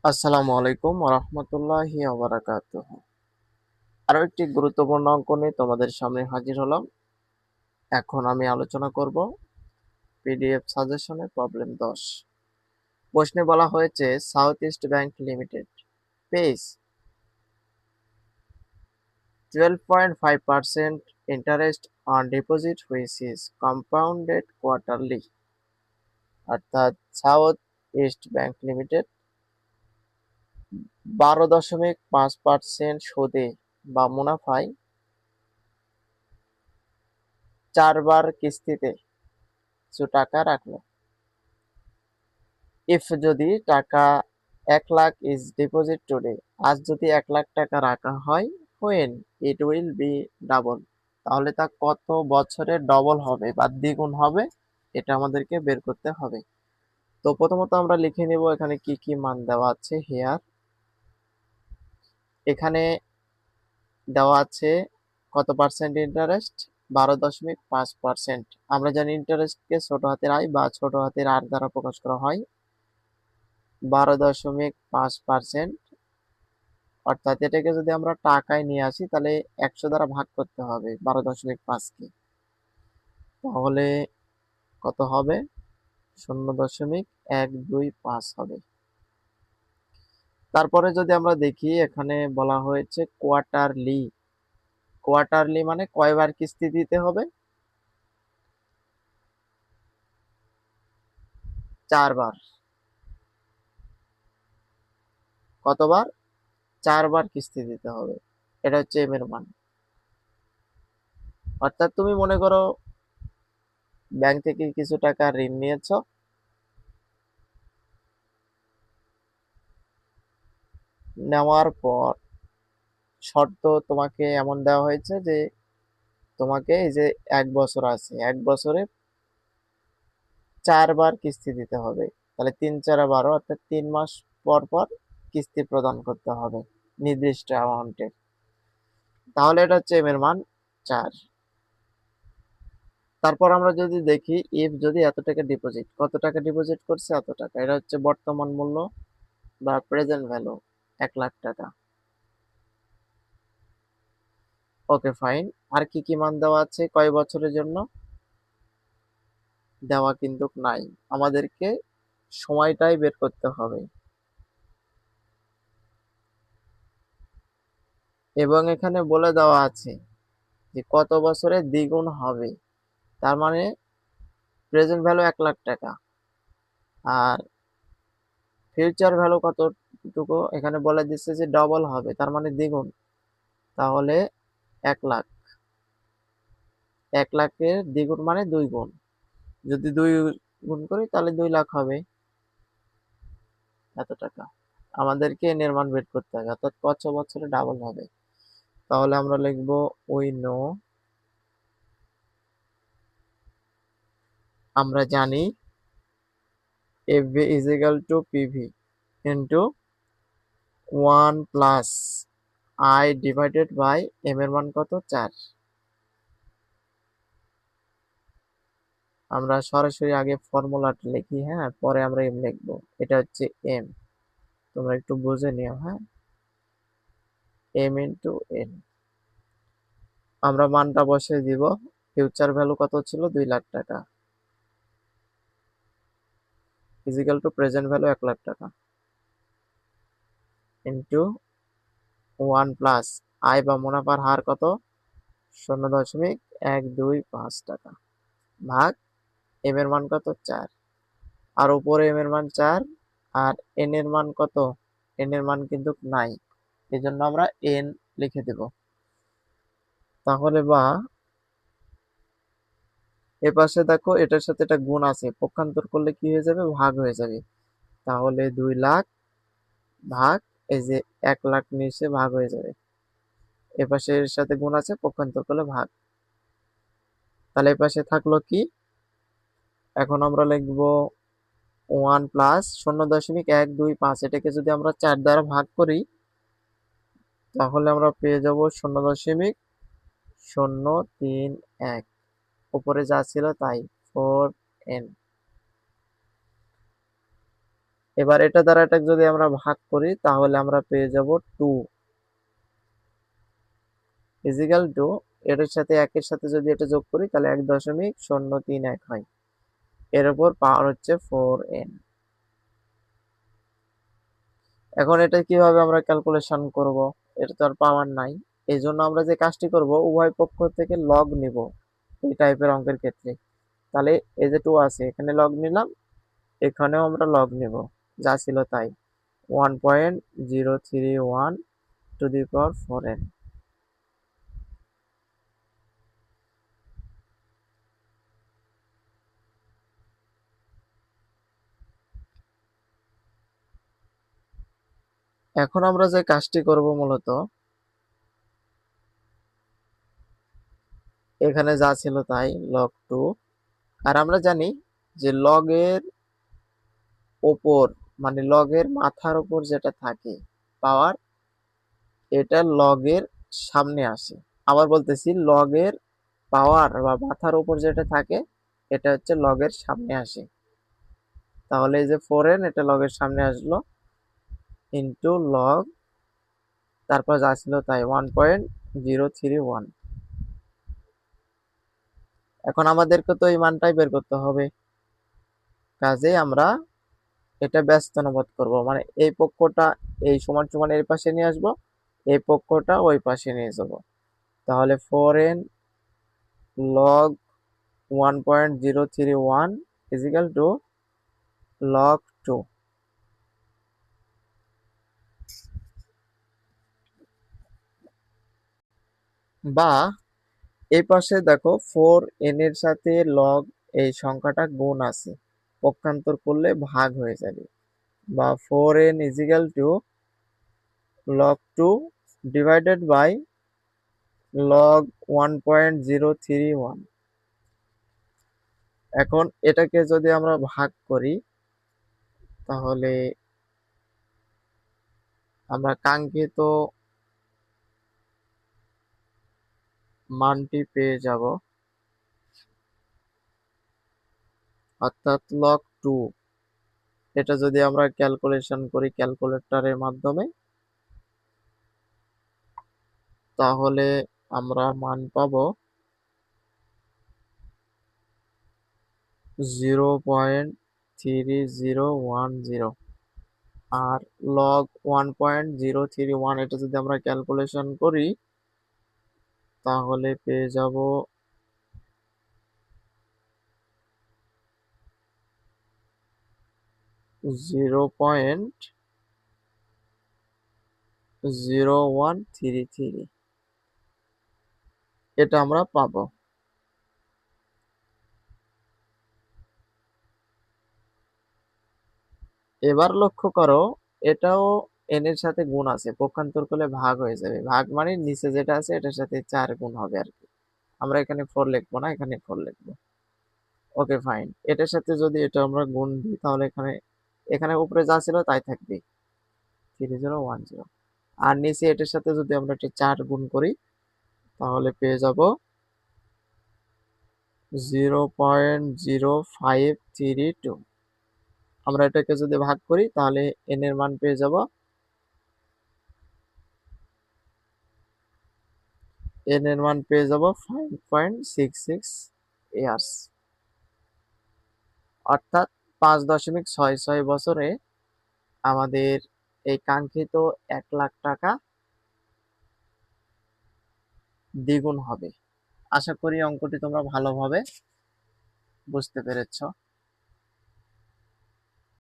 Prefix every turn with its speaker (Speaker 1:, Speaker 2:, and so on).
Speaker 1: আসসালামু আলাইকুম ওরহমতুল্লাহি ওবারাকাতুহু। আরো একটি গুরুত্বপূর্ণ অঙ্ক নিয়ে তোমাদের সামনে হাজির হলাম। এখন আমি আলোচনা করব পিডিএফ সাজেশনের প্রবলেম 10। প্রশ্নে বলা হয়েছে south east bank limited page 12.5% interest on deposit which is compounded quarterly. অর্থাৎ সাউথ ইস্ট ব্যাংক লিমিটেড 12.5% সুদে বা মুনাফায় 4 বার কিস্তিতে কিছু টাকা রাখলো। ইফ যদি টাকা 1 লাখ ইজ ডিপোজিট টুডে, আজ যদি 1 লাখ টাকা রাখা হয়, when it will be double, তাহলে তা কত বছরে ডবল হবে বা দ্বিগুণ হবে, এটা আমাদেরকে বের করতে হবে। তো প্রথমত আমরা লিখে নেব এখানে কি কি মান দেওয়া আছে। হেয়ার এখানে দেওয়া আছে কত পার্সেন্ট ইন্টারেস্ট, 12.5%। আমরা জানি ইন্টারেস্টকে ছোট হাতের আই বা ছোট হাতের আর দ্বারা প্রকাশ করা হয়। 12.5%, অর্থাৎ এটাকে যদি আমরা টাকায় নিয়ে আসি তাহলে 100 দ্বারা ভাগ করতে হবে 12.5কে। তাহলে কত হবে? 0.125 হবে। তারপরে যদি আমরা দেখি এখানে বলা হয়েছে কোয়ার্টারলি। কোয়ার্টারলি মানে কয়বার কিস্তি দিতে হবে? 4 বার। কতবার? 4 বার কিস্তি দিতে হবে। এটা হচ্ছে এম এর মান। অর্থাৎ তুমি মনে করো ব্যাংক থেকে কিছু টাকা ঋণ নিয়েছো, নেওয়ার পর শর্ত তোমাকে এমন দেওয়া হয়েছে যে তোমাকে এই যে 1 বছর আছে, 1 বছরে 4 বার কিস্তি দিতে হবে। তাহলে 3 4 12, অর্থাৎ 3 মাস পর পর কিস্তি প্রদান করতে হবে নির্দিষ্ট অ্যামাউন্টের। তাহলে এটা হচ্ছে এম এর মান 4। তারপর আমরা যদি দেখি ইফ যদি এত টাকা ডিপোজিট, কত টাকা ডিপোজিট করছে? এত টাকা। এটা হচ্ছে বর্তমান মূল্য বা প্রেজেন্ট ভ্যালু, 1 লাখ টাকা। Okay fine. আর কি কি মান দেওয়া আছে? কয় বছরের জন্য দেওয়া কিন্তু নাই, আমাদেরকে সময়টাই বের করতে হবে। এবং এখানে বলে দেওয়া আছে যে কত বছরে দ্বিগুণ হবে। তার মানে প্রেজেন্ট ভ্যালু 1 লাখ টাকা, আর ফিউচার ভ্যালু কতটুকু এখানে বলে দিচ্ছে যে ডবল হবে, তার মানে দ্বিগুণ। তাহলে 1 লাখ, 1 লাখের দ্বিগুণ মানে 2 গুণ। যদি 2 গুণ করি তাহলে 2 লাখ হবে। এত টাকা আমাদেরকে এন এর মান বের করতে হবে, অর্থাৎ কত বছরে ডাবল হবে। তাহলে আমরা লিখবো উই নো, আমরা জানি FV is equal to PV into 1 + I divided by M এর মান কত? 4। আমরা সরাসরি আগে ফর্মুলাটা লিখি, হ্যাঁ, পরে আমরা এম লিখবো। এটা হচ্ছে এম, তোমরা একটু বুঝে নিও, হ্যাঁ। এম ইন্টু এন, আমরা মানটা বসিয়ে দিব। ফিউচার ভ্যালু কত ছিল? 2 লাখ টাকা equal to present value 1 lakh টাকা ইন্টু 1 + আয় বা মুনাফার হার কত? 0.125 টাকা ভাগ এম এর মান কত? 4। আর উপরে এম এর মান 4, আর এন এর মান কত? এন এর মান কিন্তু নাই, এই জন্য আমরা এন লিখে দেব। তাহলে বা এ পাশে দেখো এটার সাথে এটা গুণ আছে, পক্ষান্তর করলে কি হয়ে যাবে? ভাগ হয়ে যাবে। তাহলে 2 লাখ ভাগ এই যে 1 লাখ নিচে ভাগ হয়ে যাবে, এ পাশে এর সাথে গুণ আছে, পক্ষান্তর করলে ভাগ। তাহলে এ পাশে থাকলো কি? এখন আমরা লিখবো 1 + 0.125, এটাকে যদি আমরা 4 দ্বারা ভাগ করি তাহলে আমরা পেয়ে যাব 0.031। উপরে যা ছিল তাই, 4n। এবার এটা দ্বারা এটা যদি আমরা ভাগ করি তাহলে আমরা পেয়ে যাব 2 ইজিক্যাল টু, এটার সাথে একের সাথে যদি এটা যোগ করি তাহলে 1.031 হয়। এর উপর পাওয়ার হচ্ছে 4n। এখন এটা কিভাবে আমরা ক্যালকুলেশন করব? এটা তো আর পাওয়ার নাই। এই জন্য আমরা যে কাজটি করব, উভয় পক্ষ থেকে লগ নিব এই টাইপের অঙ্কের ক্ষেত্রে। তাহলে এই যে 2 আছে, এখানে লগ নিলাম, এখানেও আমরা লগ নিব, যা ছিল তাই, 1.031 টু দি পাওয়ার 4n। এখন আমরা যে কাজটি করব মূলত, এখানে যা ছিল তাই, লগ 2। আর আমরা জানি যে লগের ওপর, মানে লগের মাথার ওপর যেটা থাকে পাওয়ার, এটা লগের সামনে আসে। আবার বলতেছি, লগের পাওয়ার বা মাথার উপর যেটা থাকে এটা হচ্ছে লগের সামনে আসে। তাহলে এই যে 4n, এটা লগের সামনে আসলো, ইন্টু লগ, তারপর যা ছিল তাই, 1.031। এখন আমাদেরকে তো এই মানটাই বের করতে হবে, কাজেই আমরা এটা ব্যস্ত অনুপাত করব, মানে এই পক্ষটা এই সমান সমান এর পাশে নিয়ে আসবো, এই পক্ষটা ওই পাশে নিয়ে যাব। তাহলে 4n log 1.031 is equal to log 2। বা এই পাশে দেখো 4n এর সাথে log এই সংখ্যাটা গুণ আছে, পক্ষান্তর করলে ভাগ হয়ে যাবে। বা 4n equal to log 2 divided by log 1.031। এখন এটাকে যদি আমরা ভাগ করি তাহলে আমরা কাঙ্ক্ষিত মানটি পেয়ে যাব, অর্থাৎ log 2। এটা যদি আমরা ক্যালকুলেশন করি ক্যালকুলেটরের মাধ্যমে, তাহলে আমরা মান পাবো 0.3010। আর log 1.031 এটা যদি আমরা ক্যালকুলেশন করি তাহলে পেয়ে যাব 0.0133। এটা আমরা পাবো। এবার লক্ষ্য করো, এটাও n এর সাথে গুণ আছে, পক্ষান্তর করলে ভাগ হয়ে যাবে। ভাগ মানে নিচে যেটা আছে এটার সাথে 4 গুণ হবে আর কি। আমরা এখানে 4 লিখবো না, এখানে 4 লিখবো। Okay fine. এটার সাথে যদি এটা আমরা গুণ দিই তাহলে এখানে এখানে উপরে যা ছিল তাই থাকবে, 3010। আর নিচে এটার সাথে যদি আমরা এটা 4 গুণ করি তাহলে পেয়ে যাব 0.0532। আমরা এটাকে যদি ভাগ করি তাহলে n এর মান পেয়ে যাব, n এর মান পেয়ে যাব 5.66 ইয়ার্স। অর্থাৎ 5.66 বছরে আমাদের এই কাঙ্ক্ষিত 1 লাখ টাকা দ্বিগুণ হবে। আশা করি অঙ্কটি তোমরা ভালোভাবে বুঝতে পেরেছ।